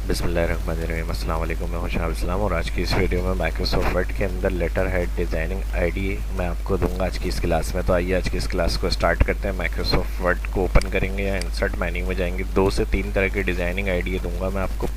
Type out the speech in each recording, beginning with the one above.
बिस्मिल्लाहिर्रहमानिर्रहीम। अस्सलाम वालेकुम। मैं हूं शाह इस्लाम और आज की इस वीडियो में माइक्रोसॉफ्ट वर्ड के अंदर लेटर हेड डिज़ाइनिंग आईडी मैं आपको दूंगा आज की इस क्लास में। तो आइए आज की इस क्लास को स्टार्ट करते हैं। माइक्रोसॉफ्ट वर्ड को ओपन करेंगे या इंसर्ट मेन्यू में जाएंगे। 2 से 3 तरह की डिज़ाइनिंग आइडिया दूंगा मैं आपको,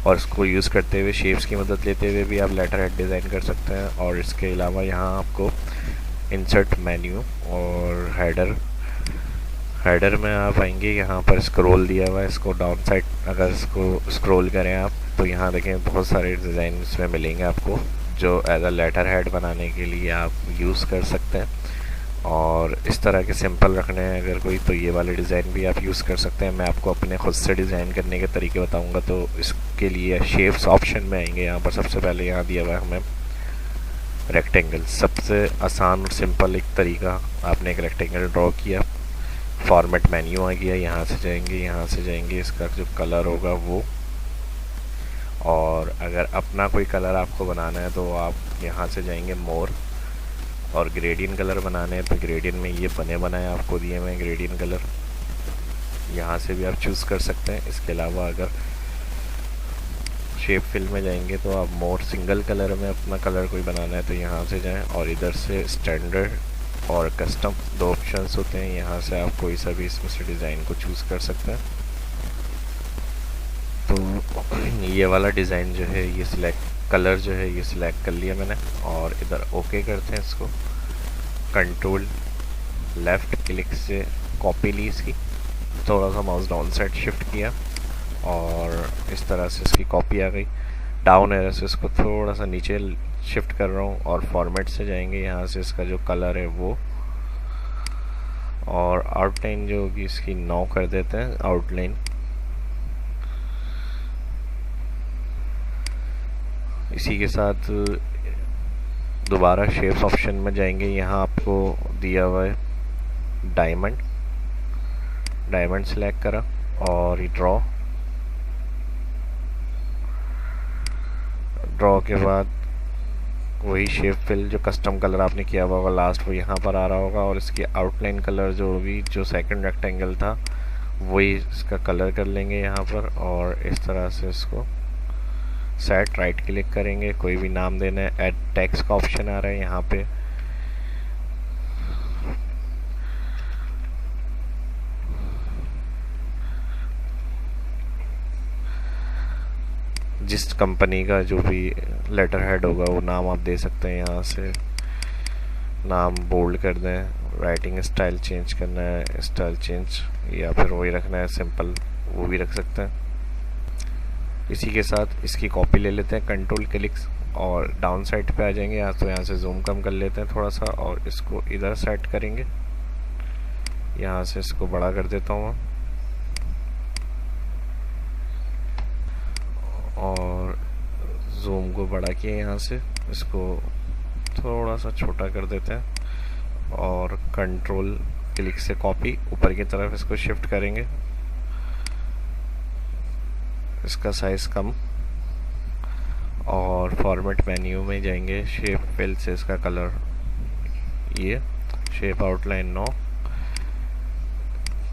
और इसको यूज़ करते हुए शेप्स की मदद लेते हुए भी आप लेटर हेड डिज़ाइन कर सकते हैं। और इसके अलावा यहाँ आपको इंसर्ट मेन्यू और हेडर में आप आएंगे, यहाँ पर स्क्रॉल दिया हुआ है, इसको डाउन साइड अगर इसको स्क्रॉल करें आप तो यहाँ देखें बहुत सारे डिज़ाइन इसमें मिलेंगे आपको, जो एज अ लेटर हेड बनाने के लिए आप यूज़ कर सकते हैं। और इस तरह के सिंपल रखने हैं अगर कोई, तो ये वाले डिज़ाइन भी आप यूज़ कर सकते हैं। मैं आपको अपने खुद से डिज़ाइन करने के तरीके बताऊँगा। तो इसके लिए शेप्स ऑप्शन में आएंगे, यहाँ पर सबसे पहले यहाँ दिया हुआ है हमें रेक्टेंगल। सबसे आसान और सिंपल एक तरीका, आपने एक रेक्टेंगल ड्रॉ किया, फॉर्मेट मेन्यू आ गया, यहाँ से जाएंगे इसका जो कलर होगा वो, और अगर अपना कोई कलर आपको बनाना है तो आप यहाँ से जाएंगे मोर, और ग्रेडियंट कलर बनाने हैं तो ग्रेडियंट में ये बने बनाए आपको दिए हुए ग्रेडियंट कलर, यहाँ से भी आप चूज़ कर सकते हैं। इसके अलावा अगर शेप फिल में जाएंगे तो आप मोर सिंगल कलर में अपना कलर कोई बनाना है तो यहाँ से जाएं, और इधर से स्टैंडर्ड और कस्टम 2 ऑप्शंस होते हैं, यहाँ से आप कोई सा भी इसमें से डिज़ाइन को चूज़ कर सकते हैं। तो ये वाला डिज़ाइन जो है ये सिलेक्ट, कलर जो है ये सिलेक्ट कर लिया मैंने, और इधर ओके करते हैं इसको। कंट्रोल लेफ़्ट क्लिक से कॉपी ली इसकी, थोड़ा सा माउस डाउन साइड शिफ्ट किया और इस तरह से इसकी कॉपी आ गई। डाउन एरो से इसको थोड़ा सा नीचे शिफ्ट कर रहा हूँ, और फॉर्मेट से जाएंगे, यहाँ से इसका जो कलर है वो, और आउटलाइन जो होगी इसकी 9 कर देते हैं आउटलाइन। इसी के साथ दोबारा शेप्स ऑप्शन में जाएंगे, यहाँ आपको दिया हुआ है डायमंड सेलेक्ट करा और ड्रॉ के बाद वही शेप फिल जो कस्टम कलर आपने किया हुआ होगा लास्ट, वो यहाँ पर आ रहा होगा, और इसकी आउटलाइन कलर जो होगी, जो सेकंड रेक्टेंगल था वही इसका कलर कर लेंगे यहाँ पर, और इस तरह से इसको सेट राइट क्लिक करेंगे, कोई भी नाम देना है, ऐड टेक्स्ट का ऑप्शन आ रहा है यहाँ पे, जिस कंपनी का जो भी लेटर हेड होगा वो नाम आप दे सकते हैं। यहाँ से नाम बोल्ड कर दें, राइटिंग स्टाइल चेंज करना है स्टाइल चेंज, या फिर वही रखना है सिंपल, वो भी रख सकते हैं। इसी के साथ इसकी कॉपी ले लेते हैं, कंट्रोल क्लिक और डाउन साइड पे आ जाएंगे, यहाँ तो यहाँ से जूम कम कर लेते हैं थोड़ा सा, और इसको इधर सेट करेंगे, यहाँ से इसको बड़ा कर देता हूँ और जूम को बड़ा किया, यहाँ से इसको थोड़ा सा छोटा कर देते हैं, और कंट्रोल क्लिक से कॉपी ऊपर की तरफ इसको शिफ्ट करेंगे, इसका साइज कम, और फॉर्मेट मेन्यू में जाएंगे, शेप फिल से इसका कलर ये, शेप आउटलाइन 9,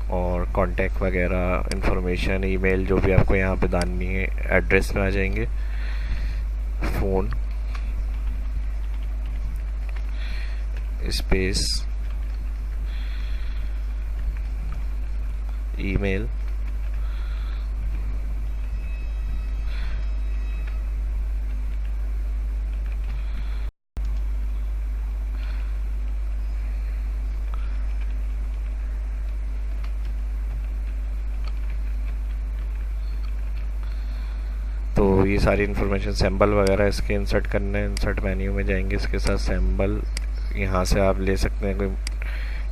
और कांटेक्ट वगैरह इंफॉर्मेशन ईमेल जो भी आपको यहाँ पे डालनी है, एड्रेस में आ जाएंगे, फ़ोन स्पेस ईमेल, तो ये सारी इन्फॉर्मेशन सिंबल वगैरह इसके इंसर्ट करने हैं। इंसर्ट मेन्यू में जाएंगे, इसके साथ सिंबल यहाँ से आप ले सकते हैं, कोई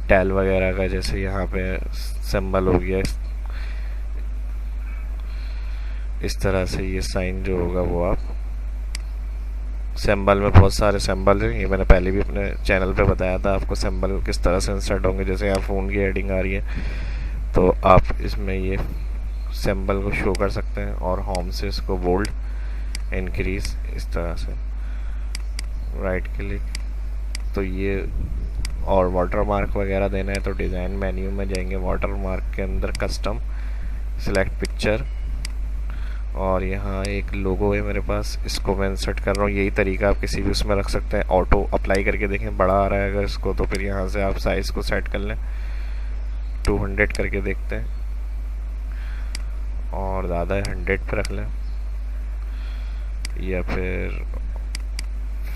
टैल वगैरह का, जैसे यहाँ पे सिंबल हो गया इस तरह से, ये साइन जो होगा वो आप, सिंबल में बहुत सारे सिंबल हैं, ये मैंने पहले भी अपने चैनल पे बताया था आपको सिंबल किस तरह से इंसर्ट होंगे। जैसे यहाँ फ़ोन की हेडिंग आ रही है तो आप इसमें ये सिंबल को शो कर सकते हैं, और होम से इसको बोल्ड इंक्रीज इस तरह से राइट क्लिक, तो ये, और वाटर मार्क वगैरह देना है तो डिज़ाइन मेन्यू में जाएंगे, वाटर मार्क के अंदर कस्टम, सिलेक्ट पिक्चर, और यहाँ एक लोगो है मेरे पास, इसको मैं इंसर्ट कर रहा हूँ। यही तरीका आप किसी भी उसमें रख सकते हैं। ऑटो अप्लाई करके देखें, बड़ा आ रहा है अगर इसको, तो फिर यहाँ से आप साइज़ को सेट कर लें, 200 करके देखते हैं, और ज़्यादा है 100 पे रख लें, या फिर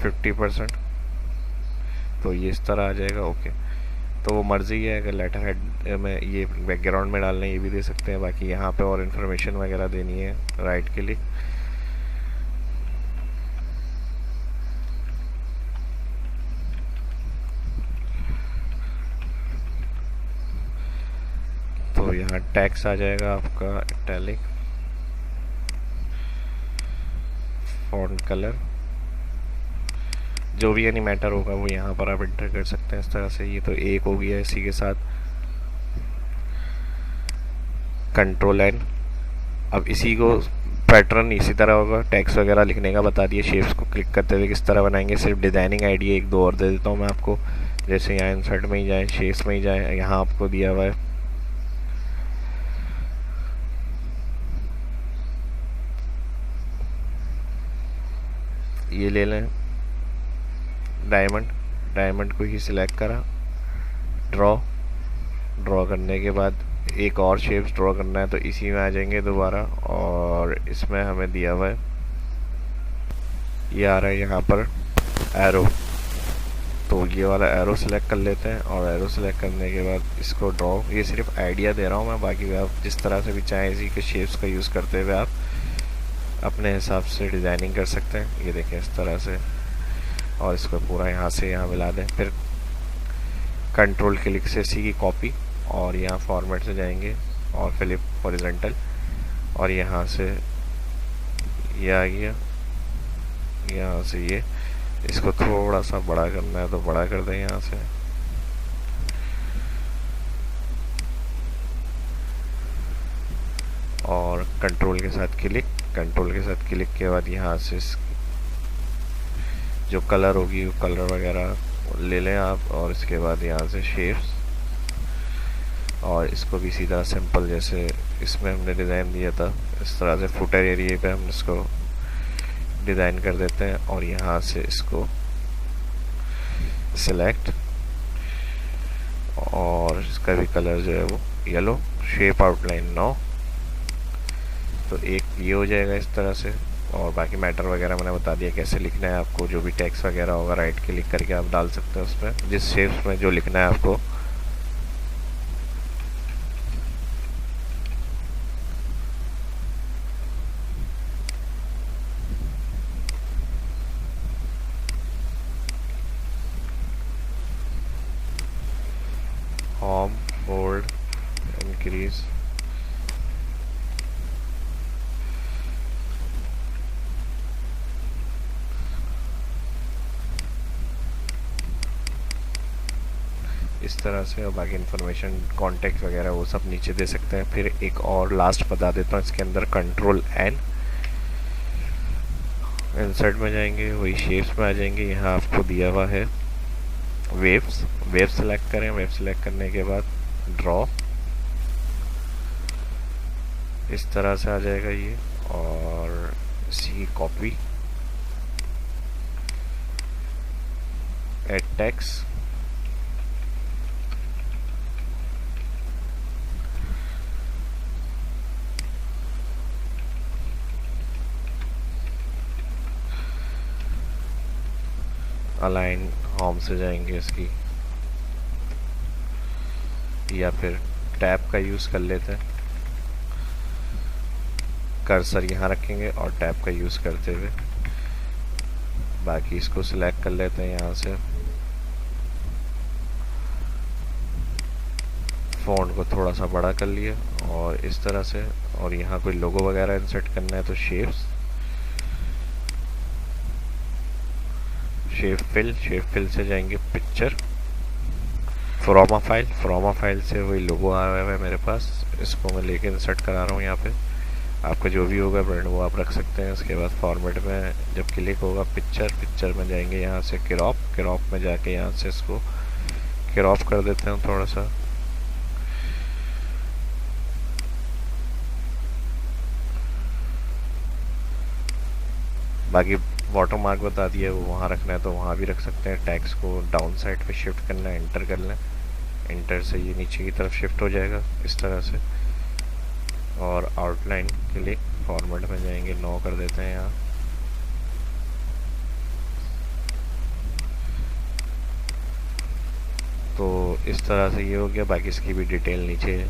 50%, तो ये इस तरह आ जाएगा। ओके, तो वो मर्ज़ी है, अगर लेटर हेड में ये बैकग्राउंड में डालना है ये भी दे सकते हैं। बाकी यहाँ पे और इन्फॉर्मेशन वगैरह देनी है, राइट क्लिक, तो यहाँ टैक्स आ जाएगा आपका इटैलिक, फॉन्ट कलर, जो भी यानी मैटर होगा वो यहाँ पर आप इंटर कर सकते हैं इस तरह से। ये तो एक हो गया, इसी के साथ कंट्रोल एन। अब इसी को पैटर्न इसी तरह होगा, टेक्स्ट वगैरह लिखने का बता दिए। शेप्स को क्लिक करते हुए किस तरह बनाएंगे, सिर्फ डिज़ाइनिंग आइडिया एक दो और दे देता हूँ मैं आपको। जैसे यहाँ इंसर्ट में ही जाए, शेप्स में ही जाए, यहाँ आपको दिया हुआ है ये ले लें डायमंड, डायमंड को ही सिलेक्ट करा, ड्रॉ करने के बाद एक और शेप्स ड्रॉ करना है तो इसी में आ जाएंगे दोबारा। और इसमें हमें दिया हुआ है, ये आ रहा है यहाँ पर एरो, तो ये वाला एरो सेलेक्ट कर लेते हैं। और एरो सेलेक्ट करने के बाद इसको ड्रॉ, ये सिर्फ आइडिया दे रहा हूँ मैं, बाकी आप जिस तरह से भी चाहें इसी के शेप्स का यूज़ करते हुए आप अपने हिसाब से डिज़ाइनिंग कर सकते हैं। ये देखें इस तरह से, और इसको पूरा यहाँ से यहाँ मिला दें। फिर कंट्रोल क्लिक से इसी की कॉपी, और यहाँ फॉर्मेट से जाएंगे और फ्लिप हॉरिजॉन्टल, और यहाँ से ये आ गया, यहाँ से ये, इसको थोड़ा सा बड़ा करना है तो बड़ा कर दें यहाँ से, और कंट्रोल के साथ क्लिक, कंट्रोल के साथ क्लिक के बाद यहाँ से जो कलर होगी वो कलर वगैरह ले लें आप। और इसके बाद यहाँ से शेप्स, और इसको भी इसी तरह सिंपल जैसे इसमें हमने डिज़ाइन दिया था इस तरह से फुटर एरिया पे हम इसको डिज़ाइन कर देते हैं। और यहाँ से इसको सिलेक्ट, और इसका भी कलर जो है वो येलो, शेप आउटलाइन 9, तो एक ये हो जाएगा इस तरह से। और बाकी मैटर वगैरह मैंने बता दिया कैसे लिखना है आपको, जो भी टेक्स्ट वगैरह होगा राइट क्लिक करके आप डाल सकते हैं उसमें, जिस शेप्स में जो लिखना है आपको। होम, बोल्ड, इंक्रीज, इस तरह से। और बाकी इन्फॉर्मेशन कॉन्टेक्ट वगैरह वो सब नीचे दे सकते हैं। फिर एक और लास्ट बता देता हूँ इसके अंदर, कंट्रोल एन, इंसर्ट में जाएंगे, वही शेप्स में आ जाएंगे। यहाँ आपको दिया हुआ है वेव्स, वेव सेलेक्ट करें, वेव सेलेक्ट करने के बाद ड्रॉ, इस तरह से आ जाएगा ये। और इसी copy, add text, align, home से जाएंगे इसकी, या फिर टैब का यूज़ कर लेते हैं, कर्सर यहाँ रखेंगे और टैब का यूज़ करते हुए बाकी इसको सिलेक्ट कर लेते हैं यहाँ से। फ़ॉन्ट को थोड़ा सा बड़ा कर लिया और इस तरह से। और यहाँ कोई लोगो वगैरह इंसर्ट करना है तो शेप्स, शेप फिल से जाएंगे पिक्चर, फ्रोमा फाइल से वही लोगो आया हुआ है मेरे पास, इसको मैं लेके इंसर्ट करा रहा हूँ यहाँ पे। आपका जो भी होगा ब्रांड वो आप रख सकते हैं। उसके बाद फॉर्मेट में जब क्लिक होगा पिक्चर में जाएंगे यहाँ से क्रॉप में जाके यहाँ से इसको क्रॉप कर देते हैं थोड़ा सा। बाकी वाटर मार्क बता दिया, वो वहाँ रखना है तो वहाँ भी रख सकते हैं। टैक्स को डाउन साइड पे शिफ्ट करना है, एंटर कर लें, एंटर से ये नीचे की तरफ शिफ्ट हो जाएगा इस तरह से। और आउटलाइन के लिए फॉर्मेट में जाएंगे, 9 कर देते हैं यहाँ। तो इस तरह से ये हो गया। बाकी इसकी भी डिटेल नीचे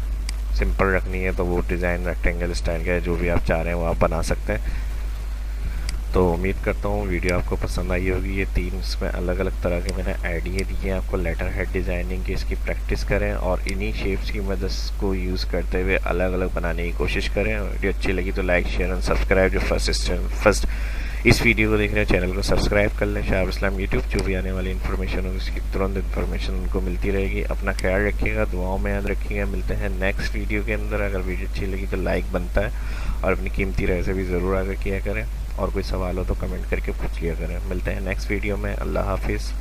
सिंपल रखनी है तो वो डिज़ाइन रेक्टेंगल स्टाइल का है, जो भी आप चाह रहे हैं वो आप बना सकते हैं। तो उम्मीद करता हूँ वीडियो आपको पसंद आई होगी। ये 3 इसमें अलग अलग तरह के मैंने आइडिया दिए हैं आपको लेटर हेड डिज़ाइनिंग की। इसकी प्रैक्टिस करें और इन्हीं शेप्स की मदद को यूज़ करते हुए अलग अलग बनाने की कोशिश करें। वीडियो अच्छी लगी तो लाइक शेयर एंड सब्सक्राइब। जो फर्स्ट इस वीडियो को देख रहे हैं चैनल को सब्सक्राइब कर लें। शहाब इस्लाम यूट्यूब, जो भी आने वाली इन्फॉर्मेशन होगी उसकी तुरंत इन्फॉर्मेशन उनको मिलती रहेगी। अपना ख्याल रखिएगा, दुआओं में याद रखिएगा। मिलते हैं नेक्स्ट वीडियो के अंदर। अगर वीडियो अच्छी लगी तो लाइक बनता है और अपनी कीमती राय से भी ज़रूर आगे किया करें। और कोई सवाल हो तो कमेंट करके पूछ लिया करें। मिलते हैं नेक्स्ट वीडियो में। अल्लाह हाफिज़।